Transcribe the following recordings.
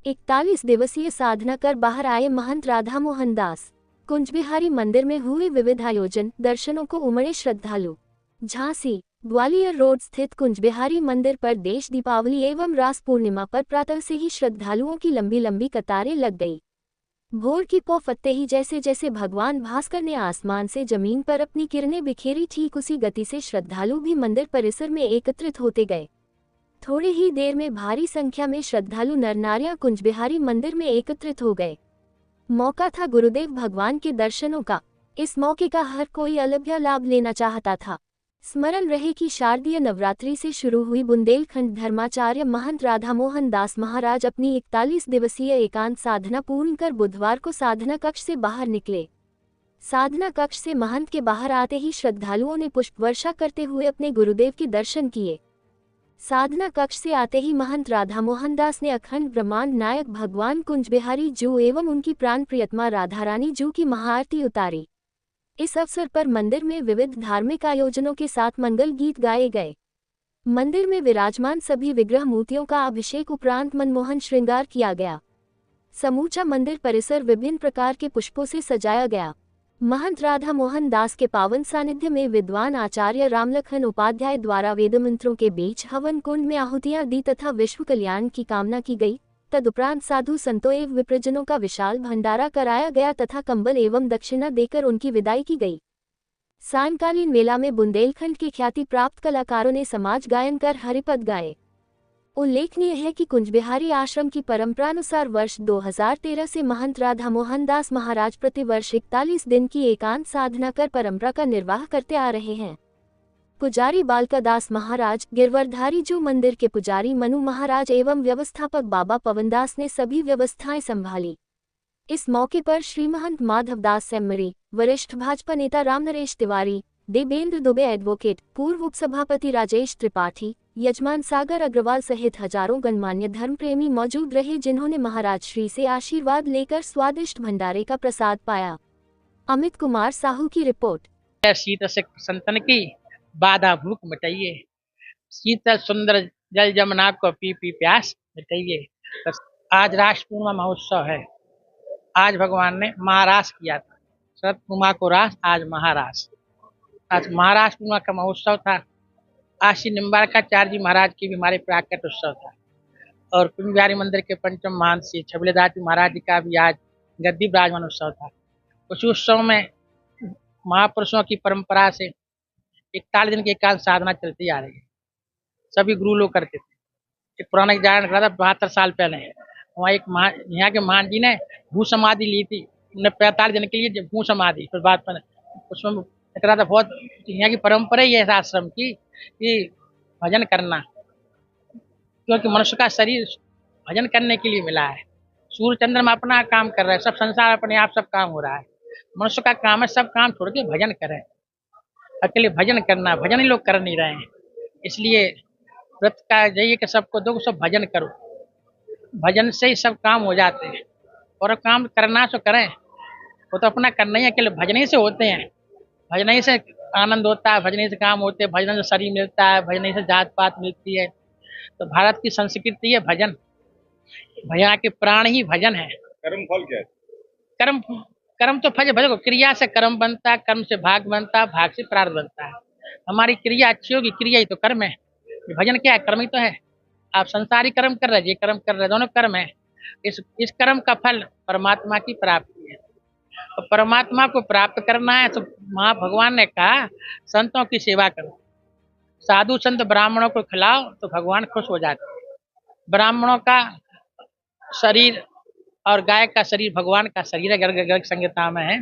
41 दिवसीय साधना कर बाहर आए महंत राधा मोहन दास। कुंजबिहारी मंदिर में हुए विविध आयोजन, दर्शनों को उमड़े श्रद्धालु। झांसी ग्वालियर रोड स्थित कुंजबिहारी मंदिर पर देश दीपावली एवं रास पूर्णिमा पर प्रातः से ही श्रद्धालुओं की लंबी लंबी कतारें लग गई। भोर की पौ फत्ते ही जैसे जैसे भगवान भास्कर ने आसमान से जमीन पर अपनी किरणें बिखेरी, ठीक उसी गति से श्रद्धालु भी मंदिर परिसर में एकत्रित होते गए। थोड़ी ही देर में भारी संख्या में श्रद्धालु नर नारियां कुंजबिहारी मंदिर में एकत्रित हो गए। मौका था गुरुदेव भगवान के दर्शनों का। इस मौके का हर कोई अलभ्य लाभ लेना चाहता था। स्मरण रहे कि शारदीय नवरात्रि से शुरू हुई बुंदेलखंड धर्माचार्य महंत राधा मोहन दास महाराज अपनी 41 दिवसीय एकांत साधना पूर्ण कर बुधवार को साधना कक्ष से बाहर निकले। साधना कक्ष से महंत के बाहर आते ही श्रद्धालुओं ने पुष्प वर्षा करते हुए अपने गुरुदेव के दर्शन किए। साधना कक्ष से आते ही महंत राधा मोहन दास ने अखंड ब्रह्मांड नायक भगवान कुंजबिहारी जू एवं उनकी प्राण प्रियतमा राधा रानी जू की महाआरती उतारी। इस अवसर पर मंदिर में विविध धार्मिक आयोजनों के साथ मंगल गीत गाए गए। मंदिर में विराजमान सभी विग्रह मूर्तियों का अभिषेक उपरांत मनमोहन श्रृंगार किया गया। समूचा मंदिर परिसर विभिन्न प्रकार के पुष्पों से सजाया गया। महंत राधा मोहन दास के पावन सानिध्य में विद्वान आचार्य रामलखन उपाध्याय द्वारा वेदमंत्रों के बीच हवन कुंड में आहुतियां दी तथा विश्व कल्याण की कामना की गई। तदुपरांत साधु संतों एवं विप्रजनों का विशाल भंडारा कराया गया तथा कंबल एवं दक्षिणा देकर उनकी विदाई की गई। सायंकालीन मेला में बुंदेलखंड के ख्याति प्राप्त कलाकारों ने समाज गायन कर हरिपद गाए। उल्लेखनीय है कि कुंजबिहारी आश्रम की परंपरानुसार वर्ष 2013 से महंत राधा मोहन दास महाराज प्रतिवर्ष 41 दिन की एकांत साधना कर परंपरा का निर्वाह करते आ रहे हैं। पुजारी बालका दास महाराज, गिरवरधारी जू मंदिर के पुजारी मनु महाराज एवं व्यवस्थापक बाबा पवनदास ने सभी व्यवस्थाएं संभाली। इस मौके पर श्री महंत माधवदास सेम्मरी, वरिष्ठ भाजपा नेता रामनरेश तिवारी, देवेंद्र दुबे एडवोकेट, पूर्व उपसभापति राजेश त्रिपाठी, यजमान सागर अग्रवाल सहित हजारों गणमान्य धर्मप्रेमी मौजूद रहे, जिन्होंने महाराज श्री से आशीर्वाद लेकर स्वादिष्ट भंडारे का प्रसाद पाया। अमित कुमार साहू की रिपोर्ट। शीत से संतन की बाधा भूख मिटाइए, शीतल सुंदर जल जमुना को पी पी प्यास मिटाइए। आज रास पूर्णिमा महोत्सव है। आज भगवान ने महारास किया था। शरद पूर्णिमा को रास, आज महारास। आज महारास पूर्णिमा का महोत्सव था। आज श्री निम्बारकाचार्य जी महाराज की भी हमारे प्राकट उत्सव था और कुंजबिहारी मंदिर के पंचम महंत श्री छबिलदास जी महाराज जी का भी आज गद्दी विराजमान उत्सव था। उस उत्सव में महापुरुषों की परंपरा से 41 दिन की एकांत साधना चलती आ रही है। सभी गुरु लोग करते थे। एक पुराना जान करा था 72 साल पहले। वहाँ एक यहाँ के महान जी ने भू समाधि ली थी। उन्हें 45 दिन के लिए भू समाधि, फिर बात पर उसमें करा था। बहुत यहाँ की परंपरा ही है इस आश्रम की कि भजन करना, क्योंकि मनुष्य का शरीर भजन करने के लिए मिला है। सूर्य चंद्रमा अपना काम कर रहा है, सब संसार अपने आप सब काम हो रहा है। मनुष्य का काम है सब काम छोड़ के भजन करें। अकेले भजन करना, भजन ही लोग कर नहीं रहे हैं। इसलिए व्रत का यही कि सबको दो, सब भजन करो। भजन से ही सब काम हो जाते हैं। और काम करना तो करें, वो तो अपना करना ही है। अकेले भजन ही से होते हैं। भजन ही से आनंद होता है, भजन ही से काम होते हैं, भजन से शरीर मिलता है, भजन ही से जात पात मिलती है। तो भारत की संस्कृति है भजन। भैया के प्राण ही भजन है। कर्म फल क्या है? कर्म कर्म तो फल भजन, क्रिया से कर्म बनता है, कर्म से भाग बनता है, भाग से प्रार्थ बनता है। हमारी क्रिया अच्छी होगी, क्रिया ही तो कर्म है। भजन क्या है? कर्म ही तो है। आप संसारी कर्म कर रहे, ये कर्म कर रहे, दोनों कर्म है। इस कर्म का फल परमात्मा की प्राप्ति है। तो परमात्मा को प्राप्त करना है तो महा भगवान ने कहा संतों की सेवा करो, साधु संत ब्राह्मणों को खिलाओ तो भगवान खुश हो जाते हैं। ब्राह्मणों का शरीर और गाय का शरीर भगवान का शरीर है। गर्ग संहिता में है,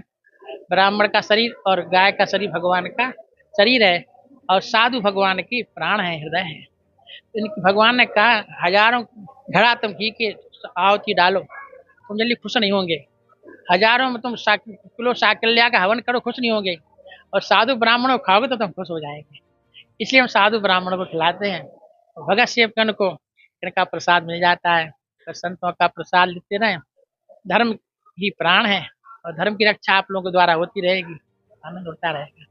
ब्राह्मण का शरीर और गाय का शरीर भगवान का शरीर है और साधु भगवान की प्राण है, हृदय है। भगवान ने कहा हजारों घड़ा तुम घी के आहुति डालो, तुम जल्दी खुश नहीं होंगे। हजारों में तुम किलो साकल्या का हवन करो, खुश नहीं होंगे। और साधु ब्राह्मणों को खाओगे तो तुम खुश हो जाएंगे। इसलिए हम साधु ब्राह्मणों को खिलाते हैं। भगत सेवकन को इनका प्रसाद मिल जाता है। तो संतों का प्रसाद लेते रहें। धर्म ही प्राण है और धर्म की रक्षा आप लोगों के द्वारा होती रहेगी, आनंद होता रहेगा।